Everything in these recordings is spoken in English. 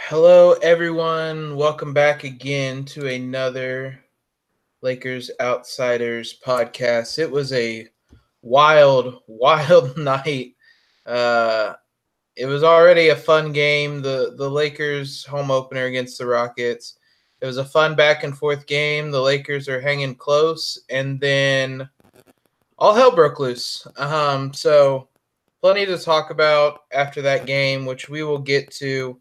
Hello, everyone. Welcome back again to another Lakers Outsiders podcast. It was a wild night. Uh, it was already a fun game. The Lakers home opener against the Rockets. It was a fun back and forth game. The Lakers are hanging close, and then all hell broke loose. So plenty to talk about after that game, which we will get to.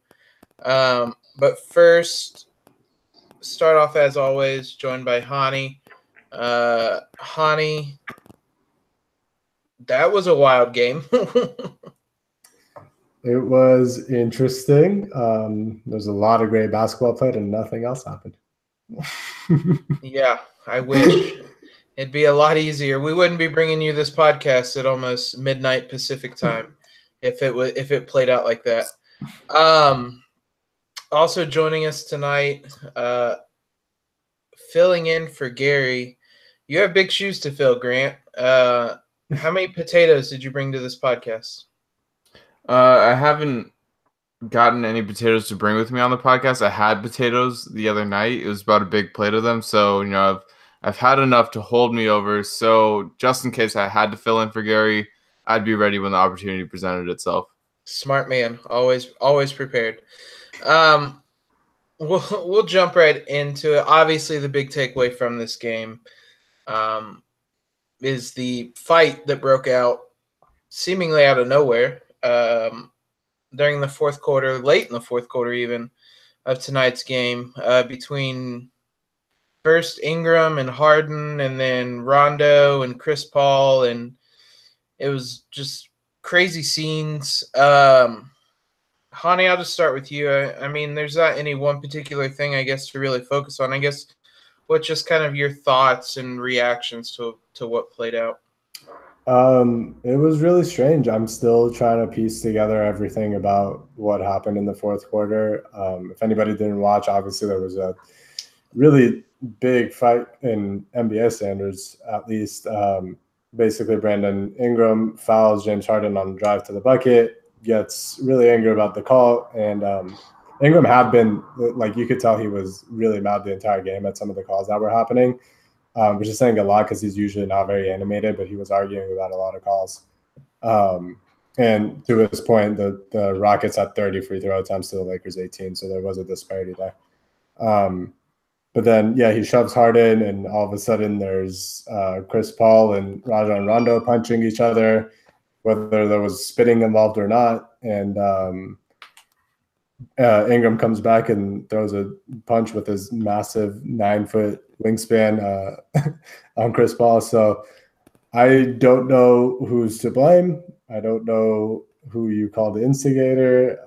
But first, start off as always, joined by Hani. Hani, that was a wild game. It was interesting. There's a lot of great basketball played and nothing else happened. Yeah, I wish it'd be a lot easier. We wouldn't be bringing you this podcast at almost midnight Pacific time if it played out like that. Also joining us tonight, filling in for Gary. You have big shoes to fill, Grant. How many potatoes did you bring to this podcast? I haven't gotten any potatoes to bring with me on the podcast. I had potatoes the other night. It was about a big plate of them. So, I've had enough to hold me over. So just in case I had to fill in for Gary, I'd be ready when the opportunity presented itself. Smart man. Always prepared. We'll jump right into it. Obviously, the big takeaway from this game is the fight that broke out seemingly out of nowhere during the fourth quarter, late in the fourth quarter even, of tonight's game between first Ingram and Harden and then Rondo and Chris Paul, and it was just crazy scenes. Hani, I'll just start with you. I mean, there's not any one particular thing, I guess, to really focus on. I guess what's just kind of your thoughts and reactions to what played out? It was really strange. I'm still trying to piece together everything about what happened in the fourth quarter. If anybody didn't watch, obviously there was a really big fight in NBA standards, at least. Basically, Brandon Ingram fouls James Harden on the drive to the bucket, gets really angry about the call, and Ingram had been, like, you could tell he was really mad the entire game at some of the calls that were happening. Which is saying a lot because he's usually not very animated, but he was arguing about a lot of calls. And to his point, the Rockets had 30 free throw attempts to the Lakers 18, so there was a disparity there. But then, yeah, he shoves Harden, and all of a sudden there's Chris Paul and Rajon Rondo punching each other, whether there was spitting involved or not. And Ingram comes back and throws a punch with his massive 9-foot wingspan on Chris Paul. So I don't know who's to blame. I don't know who you call the instigator.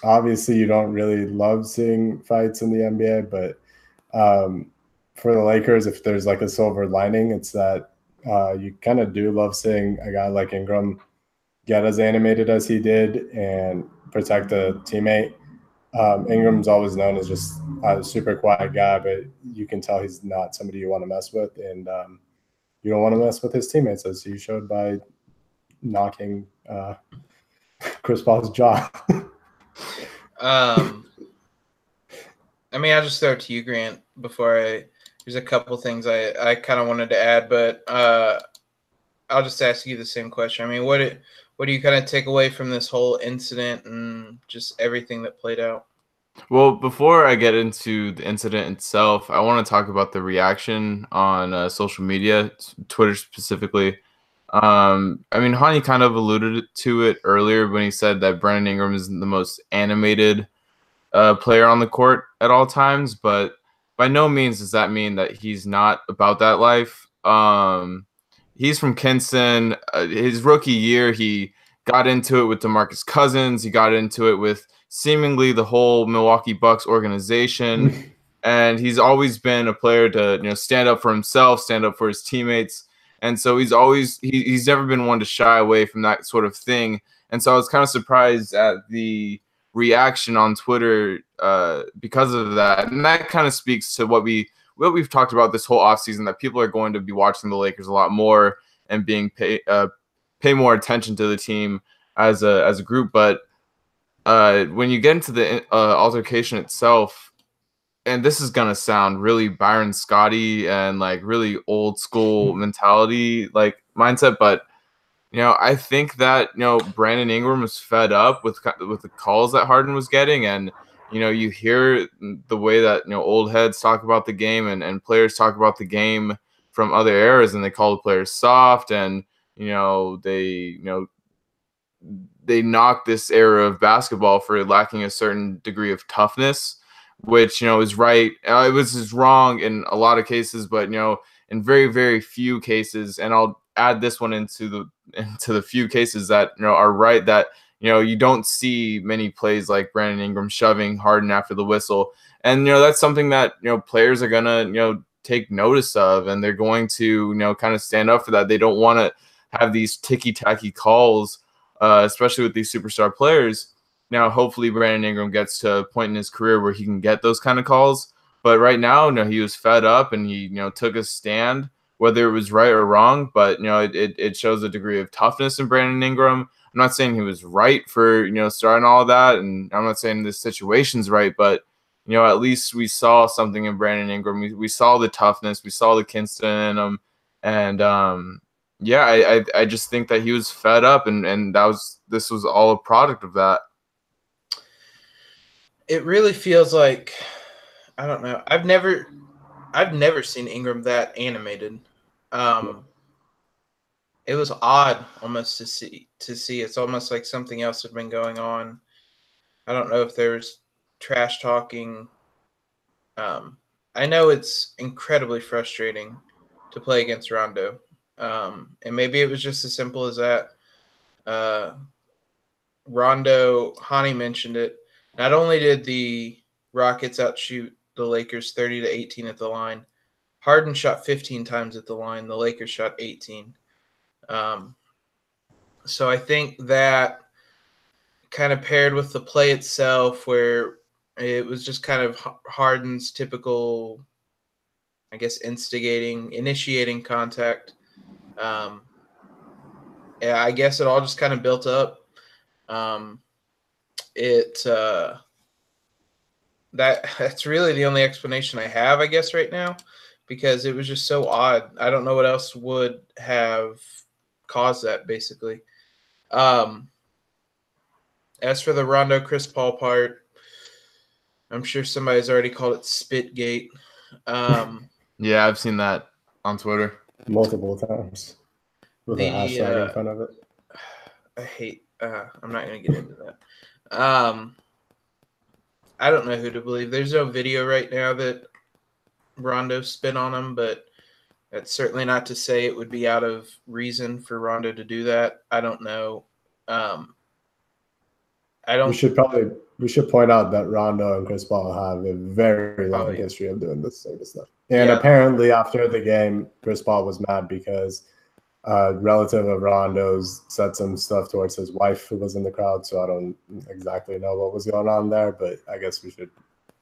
Obviously, you don't really love seeing fights in the NBA, but for the Lakers, if there's like a silver lining, it's that you kind of do love seeing a guy like Ingram get as animated as he did and protect a teammate. Ingram's always known as just a super quiet guy, but you can tell he's not somebody you want to mess with, and you don't want to mess with his teammates, as he showed by knocking Chris Paul's jaw. I mean, I'll just throw it to you, Grant, there's a couple things I kind of wanted to add, but I'll just ask you the same question. I mean, what do you kind of take away from this whole incident and just everything that played out? Well, before I get into the incident itself, I want to talk about the reaction on social media, Twitter specifically. I mean, Hani kind of alluded to it earlier when he said that Brandon Ingram is the most animated player on the court at all times, but by no means does that mean that he's not about that life. He's from Kinston. His rookie year, he got into it with DeMarcus Cousins. He got into it with seemingly the whole Milwaukee Bucks organization. And he's always been a player to, stand up for himself, stand up for his teammates. And so he's never been one to shy away from that sort of thing. And so I was kind of surprised at the reaction on Twitter because of that. And that kind of speaks to what we've talked about this whole offseason, that people are going to be watching the Lakers a lot more and being pay more attention to the team as a group. But when you get into the altercation itself, and this is gonna sound really Byron Scotty and like really old school mentality like mindset, but I think that Brandon Ingram was fed up with the calls that Harden was getting, and you hear the way that old heads talk about the game and players talk about the game from other eras, and they call the players soft, and they knock this era of basketball for lacking a certain degree of toughness, which is right. It was just wrong in a lot of cases, but in very very few cases, and I'll add this one into the few cases that are right, that you don't see many plays like Brandon Ingram shoving Harden after the whistle, and that's something that players are gonna take notice of, and they're going to kind of stand up for that. They don't want to have these ticky-tacky calls, especially with these superstar players. Now, hopefully, Brandon Ingram gets to a point in his career where he can get those kind of calls. But right now, he was fed up, and he, took a stand, whether it was right or wrong. But it shows a degree of toughness in Brandon Ingram. I'm not saying he was right for starting all of that, and I'm not saying this situation's right, but at least we saw something in Brandon Ingram. We saw the toughness, we saw the Kingston in him, and yeah, I just think that he was fed up, and this was all a product of that. It really feels like, I don't know. I've never seen Ingram that animated. It was odd almost to see. It's almost like something else had been going on. I don't know if there's trash talking. I know it's incredibly frustrating to play against Rondo. And maybe it was just as simple as that. Rondo, Hani mentioned it. Not only did the Rockets outshoot the Lakers 30-18 at the line, Harden shot 15 times at the line. The Lakers shot 18. So I think that kind of paired with the play itself, where it was just kind of Harden's typical, I guess, initiating contact. Yeah, I guess it all just kind of built up. That's really the only explanation I have, I guess, right now, because it was just so odd. I don't know what else would have caused that, basically. As for the Rondo Chris Paul part, I'm sure somebody's already called it Spitgate. Yeah, I've seen that on Twitter multiple times with a hashtag in front of it. I'm not going to get into that. I don't know who to believe. There's no video right now that Rondo spit on him, but that's certainly not to say it would be out of reason for Rondo to do that. I don't know. We should point out that Rondo and Chris Paul have a very long history of doing this sort of stuff. And apparently after the game, Chris Paul was mad because a relative of Rondo's said some stuff towards his wife who was in the crowd. So I don't exactly know what was going on there, but I guess we should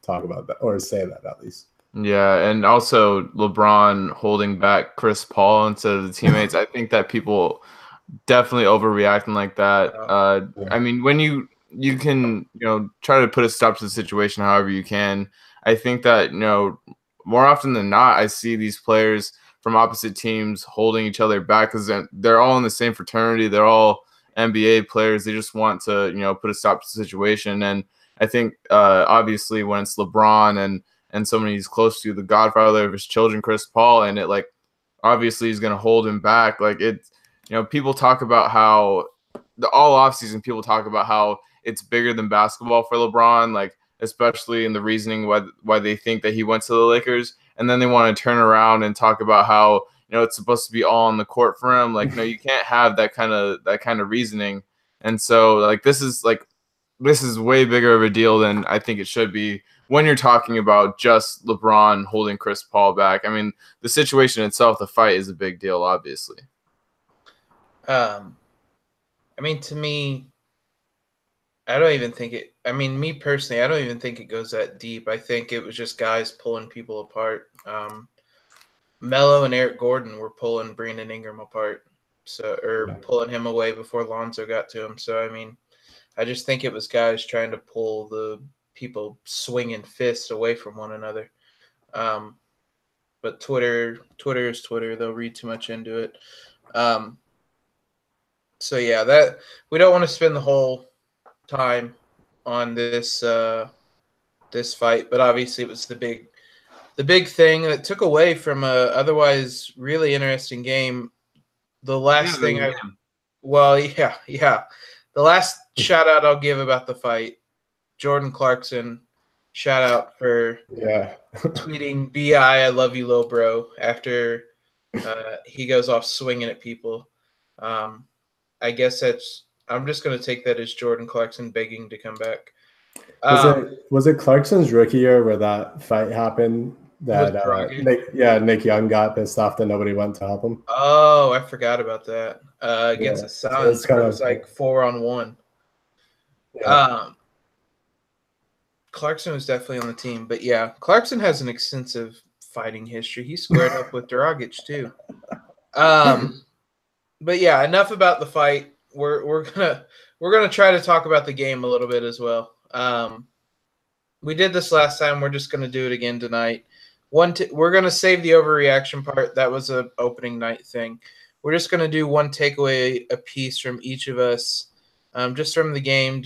talk about that, or say that at least. Yeah, and also LeBron holding back Chris Paul instead of the teammates. I think that people definitely overreacting like that. I mean, when you can try to put a stop to the situation however you can. I think that more often than not, I see these players from opposite teams holding each other back because they're all in the same fraternity. They're all NBA players. They just want to put a stop to the situation. And I think obviously when it's LeBron and somebody he's close to, the godfather of his children, Chris Paul, and it obviously he's going to hold him back. People talk about how all offseason people talk about how it's bigger than basketball for LeBron, especially in the reasoning why they think that he went to the Lakers, and then they want to turn around and talk about how it's supposed to be all on the court for him. No, you can't have that kind of reasoning. And so this is way bigger of a deal than I think it should be when you're talking about just LeBron holding Chris Paul back. I mean, the situation itself, the fight, is a big deal, obviously. I mean, to me, I don't even think it. I mean, me personally, I don't even think it goes that deep. I think it was just guys pulling people apart. Melo and Eric Gordon were pulling Brandon Ingram apart, pulling him away before Lonzo got to him. So I mean, I just think it was guys trying to pull the people swinging fists away from one another. But Twitter is Twitter. They'll read too much into it. So yeah, that we don't want to spend the whole time on this this fight, but obviously it was the big thing that took away from a otherwise really interesting game. The last thing yeah. The last shout out I'll give about the fight, Jordan Clarkson, shout out for tweeting "Bi, I love you, low bro" after he goes off swinging at people. I guess I'm just going to take that as Jordan Clarkson begging to come back. Was it Clarkson's rookie year where that fight happened? That Nick Young got pissed off that nobody went to help him. Oh, I forgot about that. Against the Suns, it was like 4-on-1. Yeah. Clarkson was definitely on the team, but yeah, Clarkson has an extensive fighting history. He squared up with Dragic too. But yeah, enough about the fight. We're gonna try to talk about the game a little bit as well. We did this last time. We're just gonna do it again tonight. We're gonna save the overreaction part. That was a opening night thing. We're just gonna do one takeaway a piece from each of us, just from the game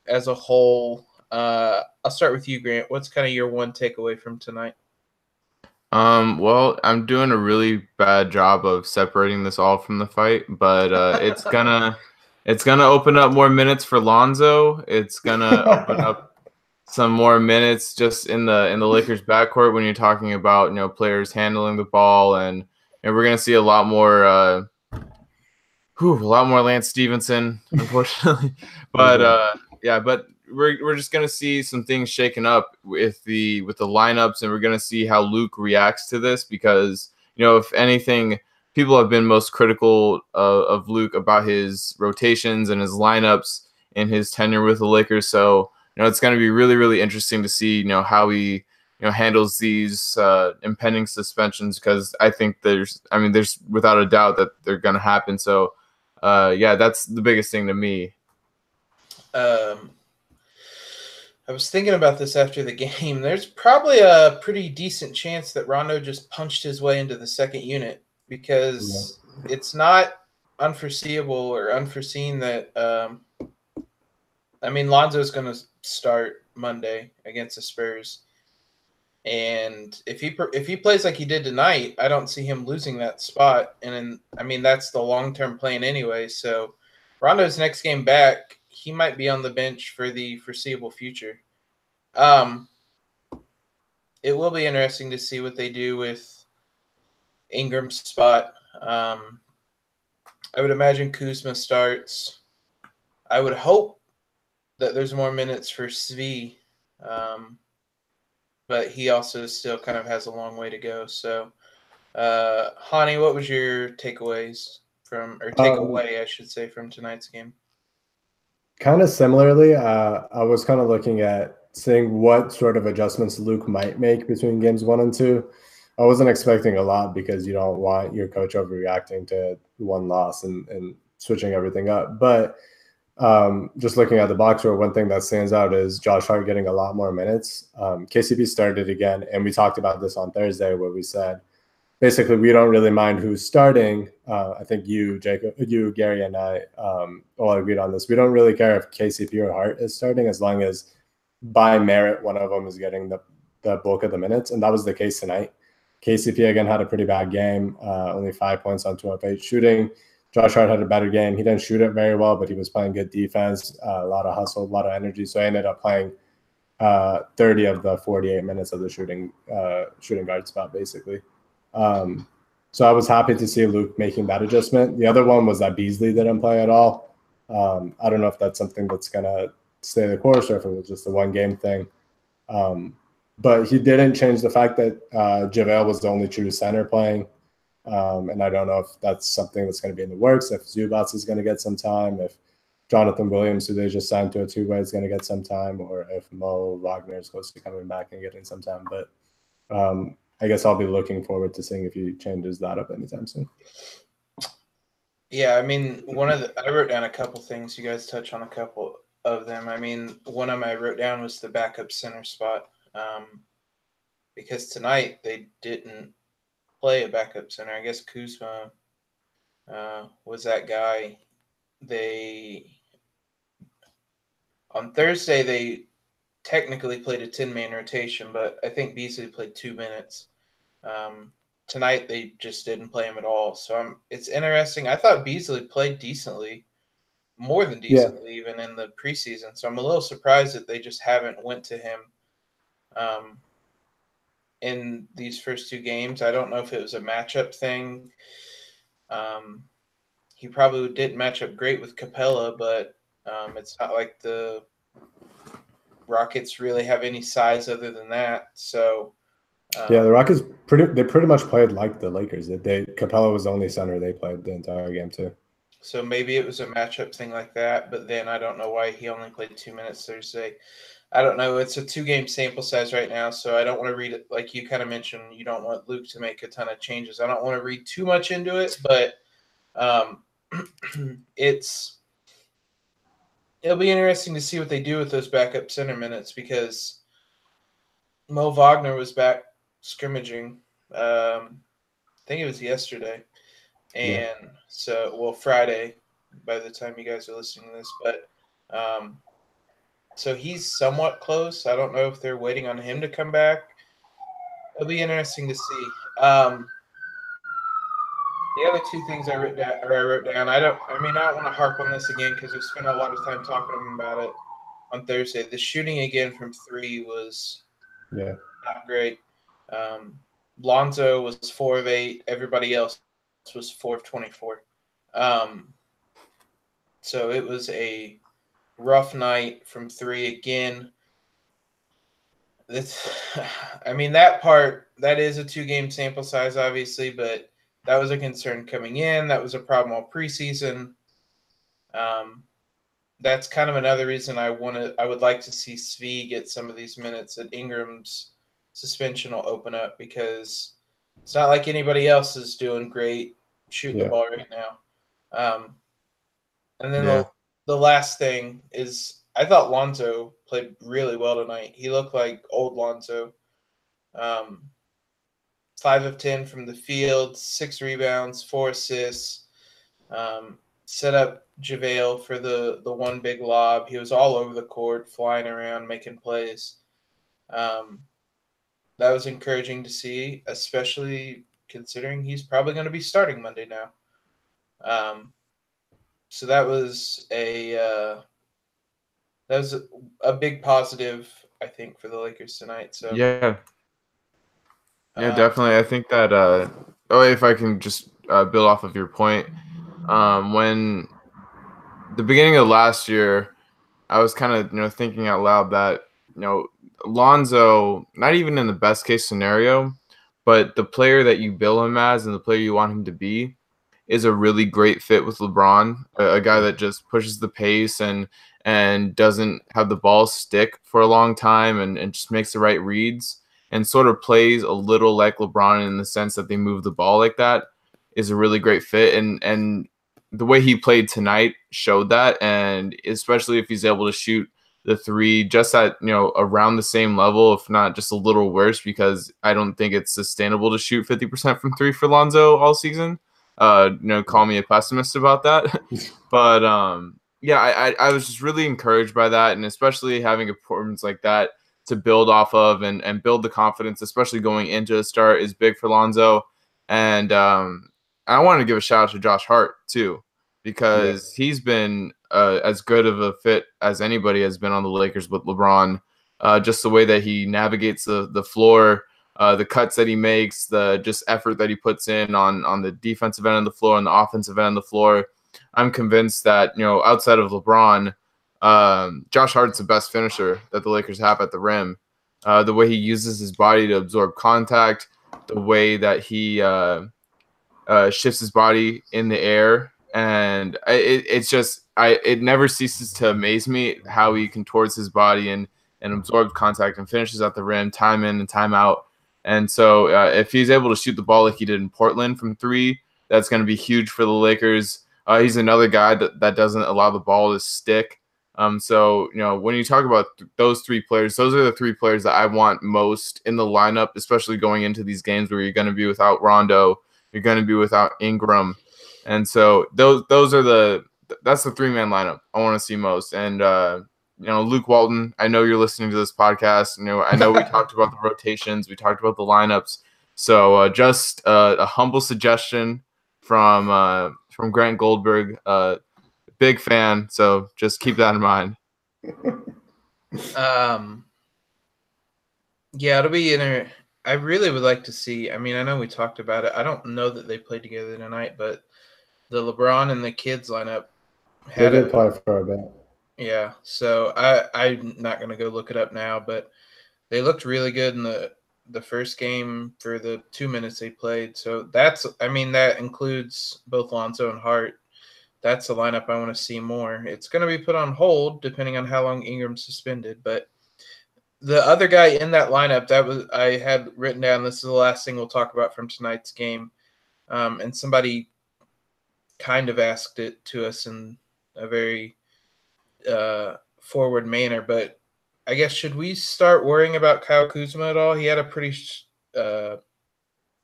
as a whole. I'll start with you, Grant. What's kind of your one takeaway from tonight? Well, I'm doing a really bad job of separating this all from the fight, but it's gonna open up more minutes for Lonzo. It's gonna open up some more minutes just in the Lakers backcourt when you're talking about players handling the ball, and we're gonna see a lot more Lance Stevenson, unfortunately. But but we're just gonna see some things shaken up with the lineups, and we're gonna see how Luke reacts to this because if anything, people have been most critical of Luke about his rotations and his lineups in his tenure with the Lakers. So it's going to be really, really interesting to see how he handles these impending suspensions, because I think there's without a doubt that they're going to happen. So that's the biggest thing to me. I was thinking about this after the game. There's probably a pretty decent chance that Rondo just punched his way into the second unit, because it's not unforeseeable or unforeseen that Lonzo's going to start Monday against the Spurs, and if he plays like he did tonight, I don't see him losing that spot. And that's the long-term plan anyway. So Rondo's next game back, he might be on the bench for the foreseeable future. It will be interesting to see what they do with Ingram's spot. I would imagine Kuzma starts. I would hope that there's more minutes for Svi, but he also still kind of has a long way to go. So, Hani, what was your takeaway, I should say, from tonight's game? Kind of similarly, I was kind of looking at seeing what sort of adjustments Luke might make between games 1 and 2. I wasn't expecting a lot because you don't want your coach overreacting to one loss and switching everything up. But just looking at the box score, one thing that stands out is Josh Hart getting a lot more minutes. KCP started again, and we talked about this on Thursday where we said, basically, we don't really mind who's starting. I think you, Jacob, Gary, and I all agreed on this. We don't really care if KCP or Hart is starting as long as by merit one of them is getting the bulk of the minutes, and that was the case tonight. KCP again had a pretty bad game, only 5 points on 2 of 8 shooting. Josh Hart had a better game. He didn't shoot it very well, but he was playing good defense, a lot of hustle, a lot of energy. So I ended up playing 30 of the 48 minutes of the shooting guard spot, basically. So I was happy to see Luke making that adjustment. The other one was that Beasley didn't play at all. I don't know if that's something that's going to stay the course or if it was just a one-game thing. But he didn't change the fact that JaVale was the only true center playing. And I don't know if that's something that's going to be in the works, if Zubats is going to get some time, if Jonathan Williams, who they just signed to a two-way, is going to get some time, or if Mo Wagner is close to coming back and getting some time. But I guess I'll be looking forward to seeing if he changes that up anytime soon. Yeah, I wrote down a couple things. You guys touch on a couple. of them. I mean, one of them I wrote down was the backup center spot, because tonight they didn't play a backup center. I guess Kuzma was that guy. On Thursday they technically played a 10-man rotation, but I think Beasley played 2 minutes. Tonight they just didn't play him at all. So it's interesting. I thought Beasley played decently, more than decently, even in the preseason. So I'm a little surprised that they just haven't went to him in these first 2 games. I don't know if it was a matchup thing. He probably didn't match up great with Capella, but it's not like the Rockets really have any size other than that. So the Rockets pretty much played like the Lakers. Capella was the only center they played the entire game too. So maybe it was a matchup thing like that, but then I don't know why he only played 2 minutes Thursday. I don't know. It's a 2-game sample size right now, so I don't want to read it. Like you kind of mentioned, you don't want Luke to make a ton of changes. I don't want to read too much into it, but it'll be interesting to see what they do with those backup center minutes, because Mo Wagner was back scrimmaging. I think it was yesterday. And Friday, by the time you guys are listening to this. But so he's somewhat close. I don't know if they're waiting on him to come back. It'll be interesting to see. The other 2 things I wrote down. I don't want to harp on this again because we spent a lot of time talking about it on Thursday. The shooting again from 3 was not great. Lonzo was 4 of 8. Everybody else was 4 of 24. So it was a rough night from 3 again. That is a 2-game sample size, obviously, but that was a concern coming in. That was a problem all preseason. That's kind of another reason I would like to see Svi get some of these minutes, that Ingram's suspension will open up, because it's not like anybody else is doing great shooting the ball right now. And then the last thing is, I thought Lonzo played really well tonight. He looked like old Lonzo. 5 of 10 from the field, 6 rebounds, 4 assists. Set up JaVale for the one big lob. He was all over the court, flying around, making plays. That was encouraging to see, especially considering he's probably going to be starting Monday now. So that was a big positive, I think, for the Lakers tonight. So yeah, definitely. I think that if I can just build off of your point, when the beginning of last year, I was kind of thinking out loud that Lonzo, not even in the best case scenario, but the player that you bill him as and the player you want him to be is a really great fit with LeBron, a guy that just pushes the pace and doesn't have the ball stick for a long time and just makes the right reads and sort of plays a little like LeBron in the sense that they move the ball like that, is a really great fit. And the way he played tonight showed that, and especially if he's able to shoot the 3 just at around the same level, if not just a little worse, because I don't think it's sustainable to shoot 50% from 3 for Lonzo all season. Call me a pessimist about that. But I was just really encouraged by that, and especially having a performance like that to build off of and build the confidence, especially going into a start, is big for Lonzo. And I wanted to give a shout out to Josh Hart too, because he's been as good of a fit as anybody has been on the Lakers with LeBron. Just the way that he navigates the floor, the cuts that he makes, the just effort that he puts in on the defensive end of the floor and the offensive end of the floor. I'm convinced that, outside of LeBron, Josh Hart's the best finisher that the Lakers have at the rim. The way he uses his body to absorb contact, the way that he shifts his body in the air, and it never ceases to amaze me how he contorts his body and absorbs contact and finishes at the rim time in and time out. And so if he's able to shoot the ball like he did in Portland from 3, that's going to be huge for the Lakers. He's another guy that doesn't allow the ball to stick. So, when you talk about those three players, those are the three players that I want most in the lineup, especially going into these games where you're going to be without Rondo, you're going to be without Ingram. And so that's the three-man lineup I want to see most. And, Luke Walton, I know you're listening to this podcast. I know we talked about the rotations, we talked about the lineups. So just a humble suggestion from Grant Goldberg, big fan, so just keep that in mind. Yeah, it'll be I really would like to see. I mean, I know we talked about it. I don't know that they played together tonight, but the LeBron and the kids lineup they did play for a bit. Yeah, so I'm not gonna go look it up now, but they looked really good in the first game for the 2 minutes they played. So that includes both Lonzo and Hart. That's a lineup I want to see more. It's going to be put on hold depending on how long Ingram's suspended. But the other guy in that lineup I had written down. This is the last thing we'll talk about from tonight's game, and somebody kind of asked it to us in a very forward manner. But I guess, should we start worrying about Kyle Kuzma at all? He had a pretty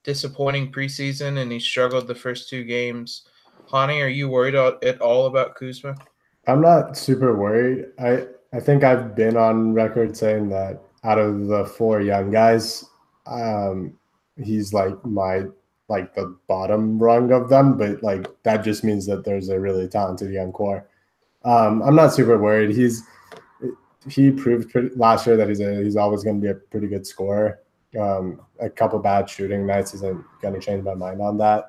disappointing preseason, and he struggled the first two games. Hani, are you worried at all about Kuzma? I'm not super worried. I think I've been on record saying that out of the four young guys, he's like the bottom rung of them, but like that just means that there's a really talented young core. I'm not super worried. He proved last year that he's always going to be a pretty good scorer. A couple bad shooting nights isn't going to change my mind on that.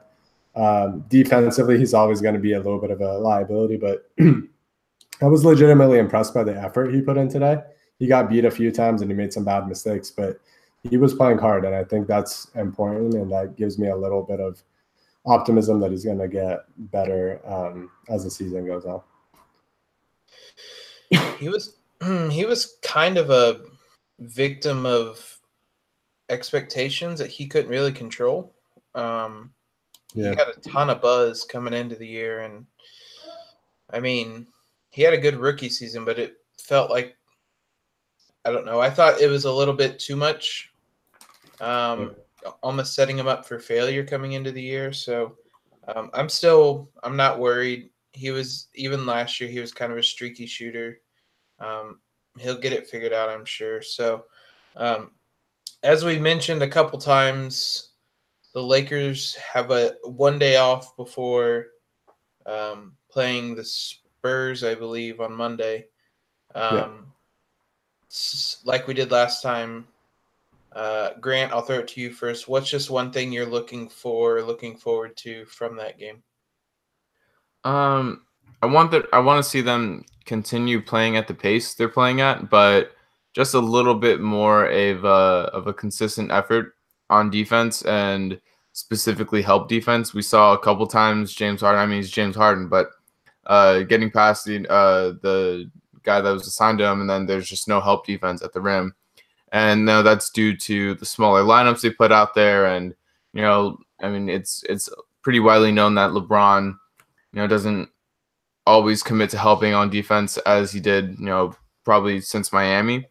Defensively, he's always going to be a little bit of a liability, but I was legitimately impressed by the effort he put in today. He got beat a few times and he made some bad mistakes, but he was playing hard, and I think that's important, and that gives me a little bit of optimism that he's going to get better as the season goes on. He was kind of a victim of expectations that he couldn't really control. He had a ton of buzz coming into the year, and I mean, he had a good rookie season, but it felt like, I don't know, I thought it was a little bit too much, almost setting him up for failure coming into the year. So I'm not worried. Even last year, he was kind of a streaky shooter. He'll get it figured out, I'm sure. So as we mentioned a couple times, the Lakers have a 1 day off before playing the Spurs, I believe, on Monday. Like we did last time. Grant, I'll throw it to you first. What's just one thing you're looking forward to from that game? I want to see them continue playing at the pace they're playing at, but just a little bit more of a consistent effort on defense, and specifically help defense. We saw a couple times James Harden. I mean, he's James Harden, but getting past the guy that was assigned to him, and then there's just no help defense at the rim. And now that's due to the smaller lineups they put out there. And, I mean, it's pretty widely known that LeBron, doesn't always commit to helping on defense as he did, probably since Miami.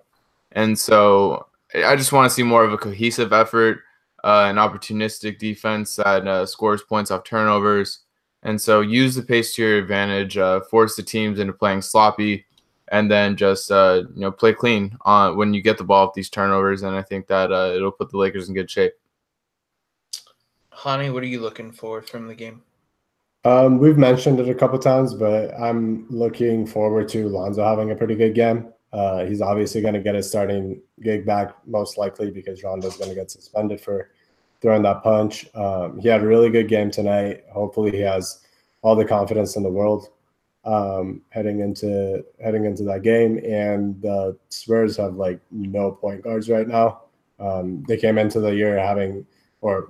And so I just want to see more of a cohesive effort, an opportunistic defense that scores points off turnovers. And so use the pace to your advantage, force the teams into playing sloppy, and then just play clean when you get the ball with these turnovers. And I think that it'll put the Lakers in good shape. Hani, what are you looking for from the game? We've mentioned it a couple times, but I'm looking forward to Lonzo having a pretty good game. He's obviously going to get his starting gig back, most likely, because Rondo's going to get suspended for throwing that punch. He had a really good game tonight. Hopefully he has all the confidence in the world heading into that game. And the Spurs have like no point guards right now. They came into the year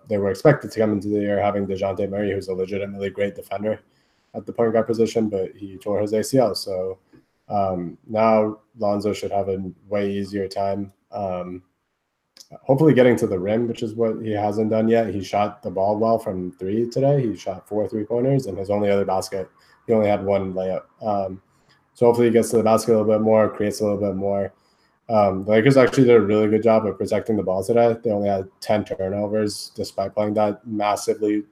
they were expected to come into the year having DeJounte Murray, who's a legitimately great defender at the point guard position, but he tore his ACL. So now Lonzo should have a way easier time hopefully getting to the rim, which is what he hasn't done yet. He shot the ball well from three today. He shot 4 3-pointers, and his only other basket, he only had one layup. So hopefully he gets to the basket a little bit more, creates a little bit more. The Lakers actually did a really good job of protecting the ball today. They only had 10 turnovers despite playing that massively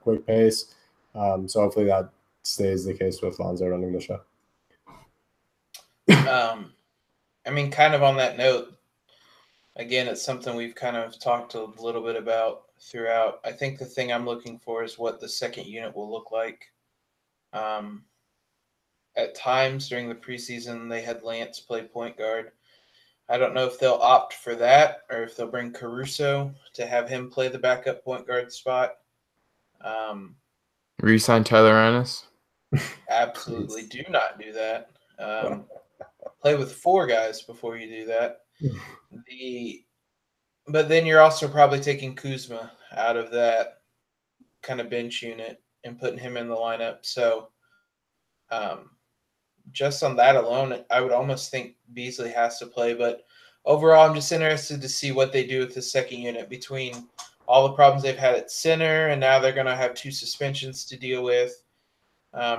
quick pace. So hopefully that stays the case with Lonzo running the show. I mean, kind of on that note, again, it's something we've kind of talked a little bit about throughout. I think the thing I'm looking for is what the second unit will look like. At times during the preseason, they had Lance play point guard. I don't know if they'll opt for that or if they'll bring Caruso to have him play the backup point guard spot. Resign Tyler Ennis? Absolutely do not do that. Play with 4 guys before you do that. But then you're also probably taking Kuzma out of that kind of bench unit and putting him in the lineup. So just on that alone, I would almost think Beasley has to play. But overall, I'm just interested to see what they do with the second unit between all the problems they've had at center, and now they're going to have 2 suspensions to deal with.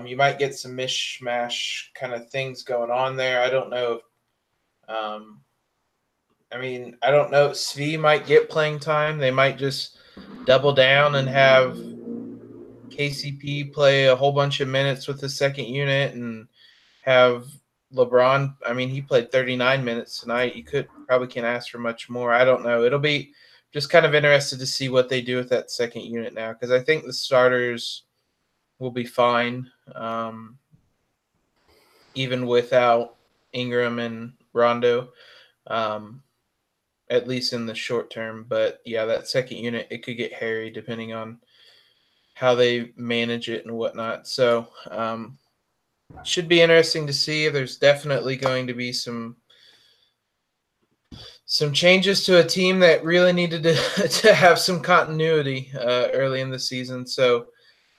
You might get some mishmash kind of things going on there. I don't know. I don't know. Svi might get playing time. They might just double down and have KCP play a whole bunch of minutes with the second unit and have LeBron. I mean, he played 39 minutes tonight. You probably can't ask for much more. I don't know. It'll be just kind of interested to see what they do with that second unit now, because I think the starters will be fine, even without Ingram and Rondo, at least in the short term. But yeah, that second unit, it could get hairy depending on how they manage it and whatnot. So should be interesting to see. There's definitely going to be some changes to a team that really needed to have some continuity early in the season. So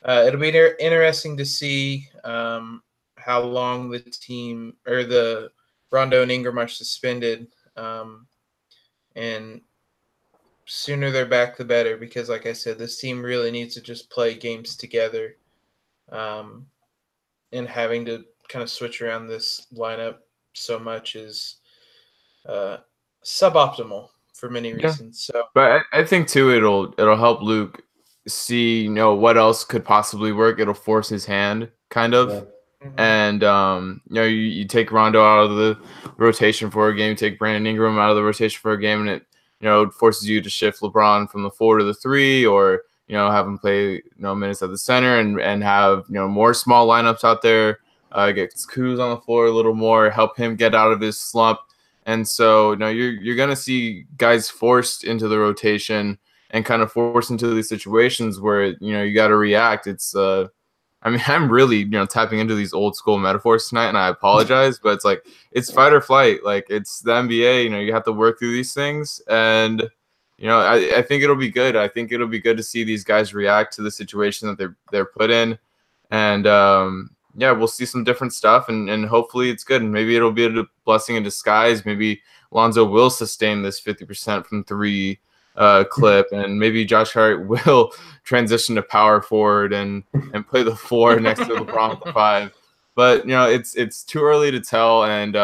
it'll be interesting to see how long the team or the Rondo and Ingram are suspended. And sooner they're back, the better, because like I said, this team really needs to just play games together. And having to kind of switch around this lineup so much is suboptimal for many reasons. So, but I think too it'll help Luke see what else could possibly work. It'll force his hand kind of. Yeah. Mm-hmm. And you take Rondo out of the rotation for a game, take Brandon Ingram out of the rotation for a game, and it forces you to shift LeBron from the 4 to the 3, or have him play minutes at the center and have more small lineups out there. Get Kuz on the floor a little more, help him get out of his slump. And so you're gonna see guys forced into the rotation and kind of forced into these situations where you got to react. It's I'm really tapping into these old school metaphors tonight, and I apologize, but it's fight or flight. Like, it's the NBA. You have to work through these things, and I think it'll be good. I think it'll be good to see these guys react to the situation that they're put in, and we'll see some different stuff, and hopefully it's good, and maybe it'll be a blessing in disguise. Maybe Lonzo will sustain this 50% from 3 clip, and maybe Josh Hart will transition to power forward and play the 4 next to LeBron at the 5. But it's too early to tell, and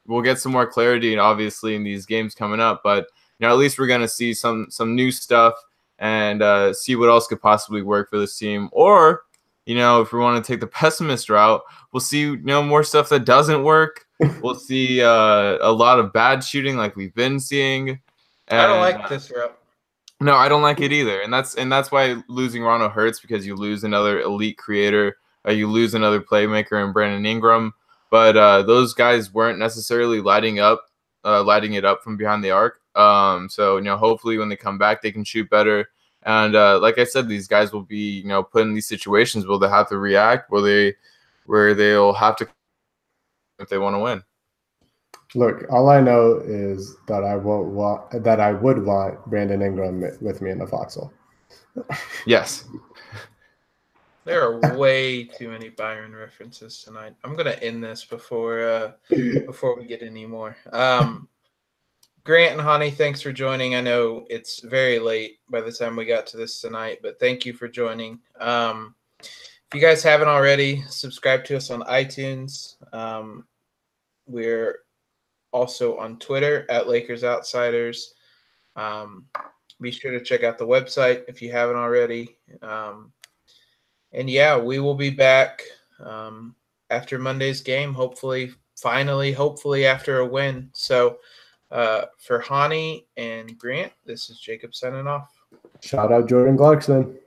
we'll get some more clarity, obviously, in these games coming up. But at least we're gonna see some new stuff and see what else could possibly work for this team. Or if we want to take the pessimist route, we'll see more stuff that doesn't work. We'll see a lot of bad shooting like we've been seeing. And I don't like this route. No, I don't like it either, and that's why losing Rondo hurts, because you lose another elite creator, you lose another playmaker in Brandon Ingram. But those guys weren't necessarily lighting it up from behind the arc. So hopefully when they come back, they can shoot better. And like I said, these guys will be put in these situations where they have to react, where they'll have to if they want to win. Look, all I know is that I would want Brandon Ingram with me in the foxhole. Yes. There are way too many Byron references tonight. I'm gonna end this before we get any more. Grant and Hani, thanks for joining. I know it's very late by the time we got to this tonight, but thank you for joining. If you guys haven't already, subscribe to us on iTunes. We're also on Twitter at Lakers Outsiders. Be sure to check out the website if you haven't already. And yeah, we will be back after Monday's game, hopefully after a win. So for Hani and Grant, this is Jacob signing off. Shout out Jordan Clarkson.